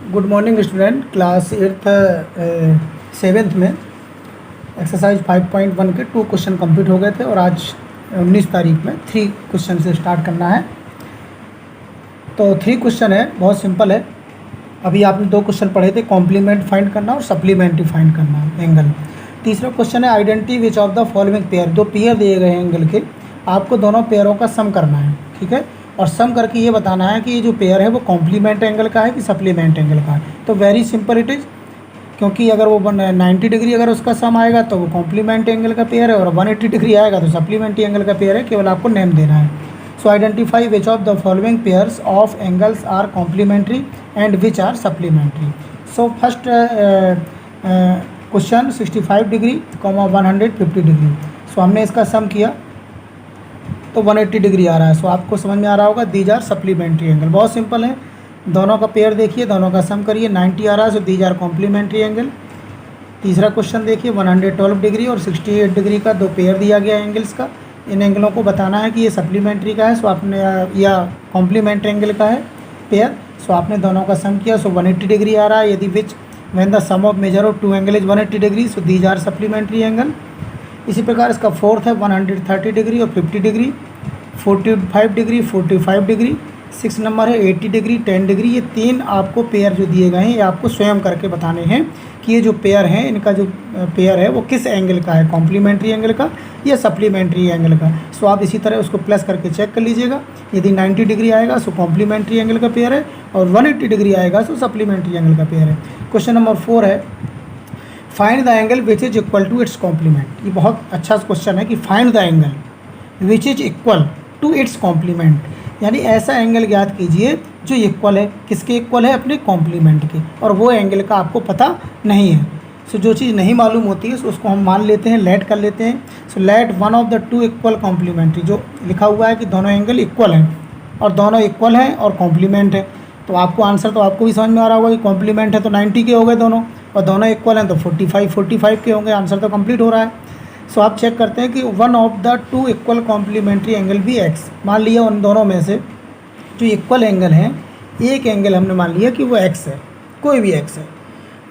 Good morning student. Class 8th 7th में exercise 5.1 के 2 question complete हो गए थे और आज 19 तारीख में 3 क्वेश्चन से स्टार्ट करना है। तो 3 क्वेश्चन है, बहुत सिंपल है। अभी आपने 2 क्वेश्चन पढ़े थे, कॉम्प्लीमेंट फाइंड करना और सप्लीमेंट्री फाइंड करना एंगल। तीसरा क्वेश्चन है identity which of the following pair. 2 pair दिए गए हैं एंगल के, आपको दोनों पेयरों का सम करना है, ठीक है। और सम करके ये बताना है कि ये जो पेयर है वो कॉम्प्लीमेंट एंगल का है कि सप्लीमेंट एंगल का है। तो वेरी सिंपल इट इज़, क्योंकि अगर वो 90 डिग्री अगर उसका सम आएगा तो वो कॉम्प्लीमेंट एंगल का पेयर है, और 180 डिग्री आएगा तो सप्लीमेंट्री एंगल का पेयर है। केवल आपको नेम देना है। So identify which of the following pairs of angles are complementary and which are supplementary. So first question 65 degree, 150 degree. So हमने इसका सम किया तो 180 डिग्री आ रहा है। सो आपको समझ में आ रहा होगा दीज आर सप्लीमेंट्री एंगल। बहुत सिंपल है, दोनों का पेयर देखिए, दोनों का सम करिए, 90 आ रहा है। So these are complementary angle. तीसरा क्वेश्चन देखिए, 112 डिग्री और 68 डिग्री का 2 पेयर दिया गया है एंगल्स का। इन एंगलों को बताना है कि ये सप्लीमेंट्री का है, सो आपने या कॉम्प्लीमेंट्री एंगल का है पेयर। सो आपने दोनों का सम किया, सो 180 डिग्री आ रहा है। यदि which when the sum of measure of 2 angle is 180 degree, so these are supplementary angle. इसी प्रकार इसका फोर्थ है 130 डिग्री और 50 डिग्री, 45 डिग्री, 45 डिग्री। 6 नंबर है 80 डिग्री, 10 डिग्री। ये 3 आपको पेयर जो दिए गए हैं, ये आपको स्वयं करके बताने हैं कि ये जो पेयर हैं, इनका जो पेयर है वो किस एंगल का है, कॉम्प्लीमेंट्री एंगल का या सप्लीमेंट्री एंगल का। सो आप इसी तरह उसको प्लस करके चेक कर लीजिएगा। यदि 90 डिग्री आएगा सो कॉम्प्लीमेंट्री एंगल का पेयर है, और 180 डिग्री आएगा सो सप्लीमेंट्री एंगल का पेयर है। क्वेश्चन नंबर 4 है find the angle which is equal to its complement. ये बहुत अच्छा क्वेश्चन है कि find the angle which is equal to its complement, यानी ऐसा एंगल ज्ञात कीजिए जो इक्वल है, किसके इक्वल है, अपने कॉम्प्लीमेंट के, और वो एंगल का आपको पता नहीं है। सो जो चीज़ नहीं मालूम होती है उसको हम मान लेते हैं, लेट कर लेते हैं। So let one of the 2 equal complementary, जो लिखा हुआ है कि दोनों एंगल इक्वल हैं और दोनों इक्वल हैं और कॉम्प्लीमेंट है, तो आपको आंसर तो आपको भी समझ में आ रहा होगा कि कॉम्प्लीमेंट है तो 90 के हो गए दोनों, और दोनों इक्वल हैं तो 45 के होंगे। आंसर तो कंप्लीट हो रहा है। सो आप चेक करते हैं कि one of the 2 equal complementary angle भी एक्स, मान लिया उन दोनों में से जो इक्वल एंगल हैं, एक एंगल हमने मान लिया कि वो एक्स है, कोई भी एक्स है,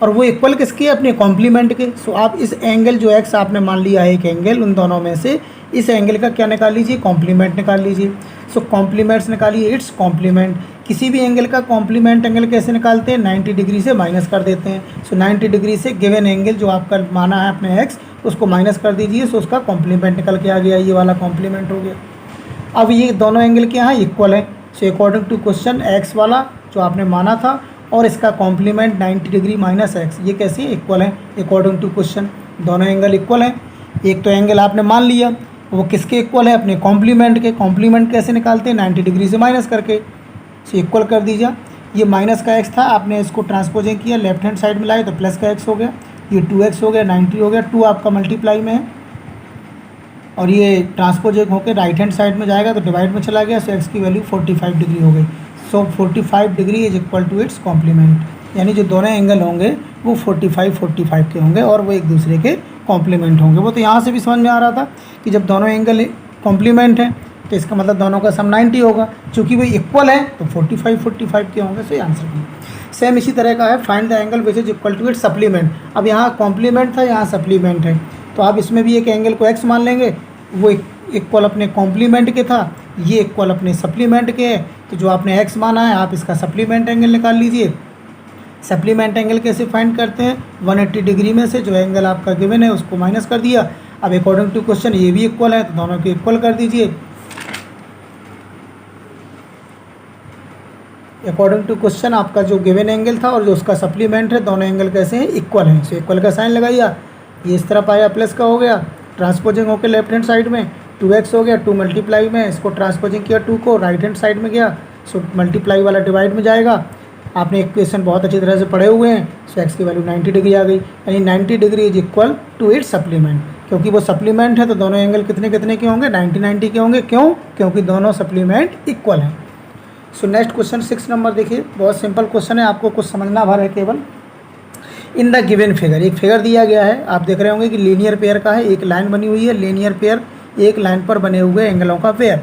और वो इक्वल किसके, अपने कॉम्प्लीमेंट के। सो आप इस एंगल जो एक्स आपने मान लिया है एक एंगल, उन दोनों में से इस एंगल का क्या निकाल लीजिए, कॉम्प्लीमेंट निकाल लीजिए। सो कॉम्प्लीमेंट्स निकालिए, इट्स कॉम्प्लीमेंट। किसी भी एंगल का कॉम्प्लीमेंट एंगल कैसे निकालते हैं, 90 डिग्री से माइनस कर देते हैं। सो 90 डिग्री से गिवन एंगल जो आपका माना है अपने एक्स, उसको माइनस कर दीजिए। सो उसका कॉम्प्लीमेंट निकल के आ गया, ये वाला कॉम्प्लीमेंट हो गया। अब ये दोनों एंगल क्या हैं, इक्वल है। So according to question x वाला जो आपने माना था और इसका कॉम्प्लीमेंट 90 डिग्री माइनस एक्स, ये कैसे इक्वल है अकॉर्डिंग टू क्वेश्चन। दोनों एंगल इक्वल हैं। एक तो एंगल आपने मान लिया, वो किसके इक्वल है, अपने कॉम्प्लीमेंट के। कॉम्प्लीमेंट कैसे निकालते हैं, 90 डिग्री से माइनस करके। सो इक्वल कर दीजिए। ये माइनस का एक्स था, आपने इसको ट्रांसपोजिंग किया, लेफ्ट हैंड साइड में लाए तो प्लस का एक्स हो गया। ये 2x हो गया, 90 हो गया, 2 आपका मल्टीप्लाई में है, और ये ट्रांसपोजिंग होकर राइट हैंड साइड में जाएगा तो डिवाइड में चला गया। सो एक्स की वैल्यू 45 डिग्री हो गई। So 45 degree is equal to its complement, यानी जो दोनों एंगल होंगे वो 45 के होंगे और वो एक दूसरे के कॉम्प्लीमेंट होंगे। वो तो यहाँ से भी समझ में आ रहा था कि जब दोनों एंगल कॉम्प्लीमेंट हैं तो इसका मतलब दोनों का सम 90 होगा, चूँकि वो इक्वल है तो 45 के होंगे। सो ये आंसर भी सेम इसी तरह का है, find the angle which is equal to its supplement. अब यहाँ कॉम्प्लीमेंट था, यहाँ सप्लीमेंट है, तो आप इसमें भी एक एंगल को एक्स मान लेंगे, वो इक्वल अपने कॉम्प्लीमेंट के था, ये इक्वल अपने सप्लीमेंट के है। तो जो आपने एक्स माना है आप इसका सप्लीमेंट एंगल निकाल लीजिए। सप्लीमेंट एंगल कैसे फाइंड करते हैं, 180 डिग्री में से जो एंगल आपका गिवन है उसको माइनस कर दिया। अब अकॉर्डिंग टू क्वेश्चन ये भी इक्वल है तो दोनों को इक्वल कर दीजिए। अकॉर्डिंग टू क्वेश्चन आपका जो गिवन एंगल था और जो उसका सप्लीमेंट है, दोनों एंगल कैसे हैं, इक्वल हैं। सो इक्वल का साइन लगाइए, ये इस तरफ आया, प्लस का हो गया, ट्रांसपोजिंग होकर लेफ्ट हैंड साइड में 2x हो गया, 2 मल्टीप्लाई में इसको ट्रांसपोजिंग किया 2 को, राइट हैंड साइड में गया। सो मल्टीप्लाई वाला डिवाइड में जाएगा। आपने इक्वेशन बहुत अच्छी तरह से पढ़े हुए हैं। सो एक्स की वैल्यू 90 डिग्री आ गई, यानी 90 degree is equal to its supplement. क्योंकि वो सप्लीमेंट है तो दोनों एंगल कितने कितने के होंगे, 90 के होंगे। क्यों, क्योंकि दोनों सप्लीमेंट इक्वल हैं। सो नेक्स्ट क्वेश्चन 6 नंबर देखिए, बहुत सिंपल क्वेश्चन है, आपको कुछ समझना भर है केवल। इन द गिवन फिगर, एक फिगर दिया गया है, आप देख रहे होंगे कि लीनियर पेयर का है, एक लाइन बनी हुई है, लीनियर पेयर एक लाइन पर बने हुए एंगलों का पेयर।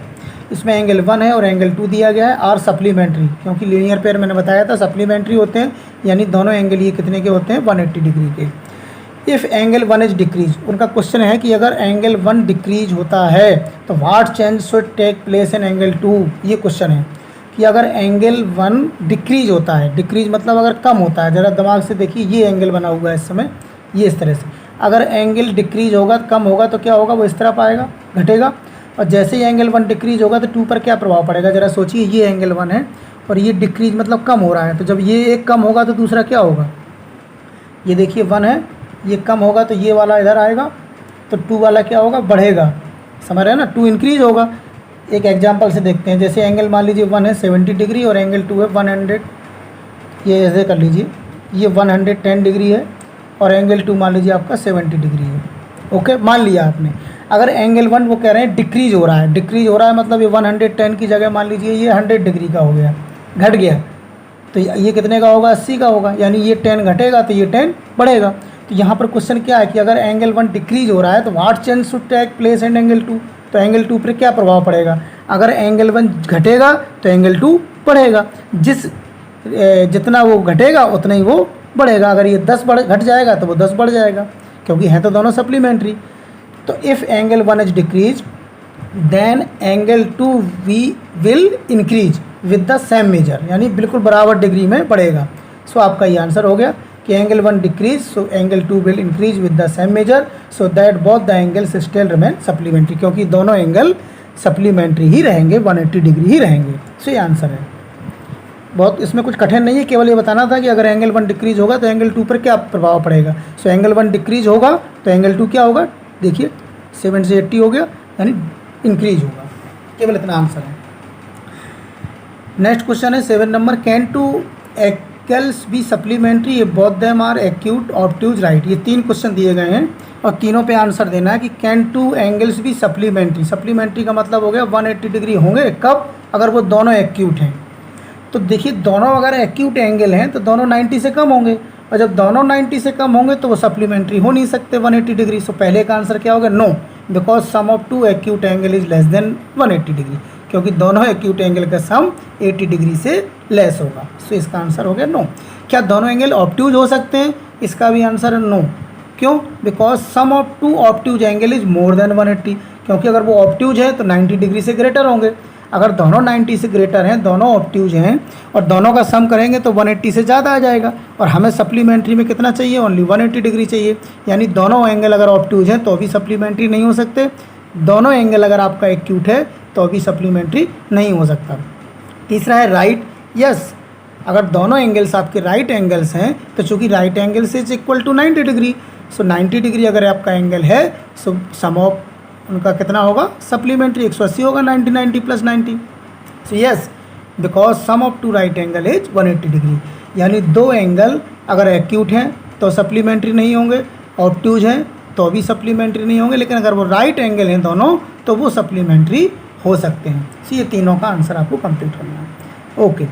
इसमें एंगल 1 है और एंगल 2 दिया गया है, आर सप्लीमेंट्री, क्योंकि लीनियर पेयर मैंने बताया था सप्लीमेंट्री होते हैं, यानी दोनों एंगल ये कितने के होते हैं, 180 डिग्री के। इफ़ एंगल 1 इज डिक्रीज, उनका क्वेश्चन है कि अगर एंगल 1 डिक्रीज होता है तो what change should take place in angle 2। ये क्वेश्चन है कि अगर एंगल 1 डिक्रीज होता है, डिक्रीज मतलब अगर कम होता है, ज़रा दिमाग से देखिए, ये एंगल बना हुआ है इस समय, ये इस तरह से, अगर एंगल डिक्रीज होगा, कम होगा तो क्या होगा, वो इस तरफ आएगा, घटेगा। और जैसे ही एंगल 1 डिक्रीज होगा तो 2 पर क्या प्रभाव पड़ेगा, ज़रा सोचिए, ये एंगल 1 है और ये डिक्रीज मतलब कम हो रहा है, तो जब ये एक कम होगा तो दूसरा क्या होगा, ये देखिए 1 है, ये कम होगा तो ये वाला इधर आएगा, तो 2 वाला क्या होगा, बढ़ेगा, समझ रहे हैं ना, 2 इंक्रीज होगा। एक एग्जांपल से देखते हैं, जैसे एंगल मान लीजिए 1 है 70 डिग्री और एंगल 2 है 100, ये ऐसे कर लीजिए, ये 110 डिग्री है और एंगल 2 मान लीजिए आपका 70 डिग्री है। ओके, मान लिया आपने। अगर एंगल 1 वो कह रहे हैं डिक्रीज हो रहा है, डिक्रीज हो रहा है मतलब ये 110 की जगह मान लीजिए ये 100 डिग्री का हो गया, घट गया, तो ये कितने का होगा, 80 का होगा, यानी ये 10 घटेगा तो ये 10 बढ़ेगा। तो यहाँ पर क्वेश्चन क्या है कि अगर एंगल 1 डिक्रीज हो रहा है तो what change should take place in angle 2, तो एंगल 2 पर क्या प्रभाव पड़ेगा, अगर एंगल 1 घटेगा तो एंगल 2 बढ़ेगा, जितना वो घटेगा उतना ही वो बढ़ेगा। अगर ये 10 घट जाएगा तो वो 10 बढ़ जाएगा, क्योंकि हैं तो दोनों सप्लीमेंट्री। तो if angle 1 is decrease then angle 2 will increase with the same measure, यानी बिल्कुल बराबर डिग्री में बढ़ेगा। सो आपका ये आंसर हो गया कि angle 1 decrease, so angle 2 will increase with the same measure, so that both the angles still remain supplementary, क्योंकि दोनों एंगल सप्लीमेंट्री ही रहेंगे, 180 डिग्री ही रहेंगे। सो ये आंसर है, बहुत इसमें कुछ कठिन नहीं है, केवल ये बताना था कि अगर एंगल 1 डिक्रीज होगा तो एंगल 2 पर क्या प्रभाव पड़ेगा। सो एंगल 1 डिक्रीज होगा तो एंगल 2 क्या होगा, देखिए 70 से 80 हो गया, यानी इंक्रीज होगा, केवल इतना आंसर है। नेक्स्ट क्वेश्चन है 7 number, can 2 angles be supplementary if both them are acute obtuse right. ये 3 क्वेश्चन दिए गए हैं और तीनों पे आंसर देना है कि can 2 angles be supplementary. Supplementary का मतलब हो गया 180 डिग्री होंगे, कब, अगर वो दोनों एक्यूट हैं। तो देखिए दोनों अगर एक्यूट एंगल हैं तो दोनों 90 से कम होंगे, और जब दोनों 90 से कम होंगे तो वो सप्लीमेंट्री हो नहीं सकते 180 डिग्री। सो पहले का आंसर क्या होगा, no, because sum of 2 acute angle is less than 180 degree, क्योंकि दोनों एक्यूट एंगल का सम 80 डिग्री से लेस होगा। सो इसका आंसर हो गया नो। क्या दोनों एंगल ऑब्ट्यूज हो सकते हैं, इसका भी आंसर है नो। क्यों, because sum of 2 obtuse angle is more than 180, क्योंकि अगर वो ऑब्ट्यूज है तो 90 डिग्री से ग्रेटर होंगे। अगर दोनों 90 से ग्रेटर हैं, दोनों ऑब्ट्यूज हैं और दोनों का सम करेंगे तो 180 से ज़्यादा आ जाएगा, और हमें सप्लीमेंट्री में कितना चाहिए, ओनली 180 डिग्री चाहिए। यानी दोनों एंगल अगर ऑब्ट्यूज हैं तो भी सप्लीमेंट्री नहीं हो सकते, दोनों एंगल अगर आपका एक्यूट है तो भी सप्लीमेंट्री नहीं हो सकता। तीसरा है राइट, यस, अगर दोनों एंगल्स आपके राइट एंगल्स हैं तो चूँकि right angles is equal to 90 degree, so 90 degree अगर आपका एंगल है सो सम ऑफ उनका कितना होगा, सप्लीमेंट्री 180 होगा, 90 90 plus 90। So yes, because sum of 2 right angle is 180 degree, यानी 2 एंगल अगर एक्यूट हैं तो सप्लीमेंट्री नहीं होंगे, ऑब्ट्यूज हैं तो भी सप्लीमेंट्री नहीं होंगे, लेकिन अगर वो राइट एंगल हैं दोनों तो वो सप्लीमेंट्री हो सकते हैं। सो ये तीनों का आंसर आपको कंप्लीट करना है। ओके।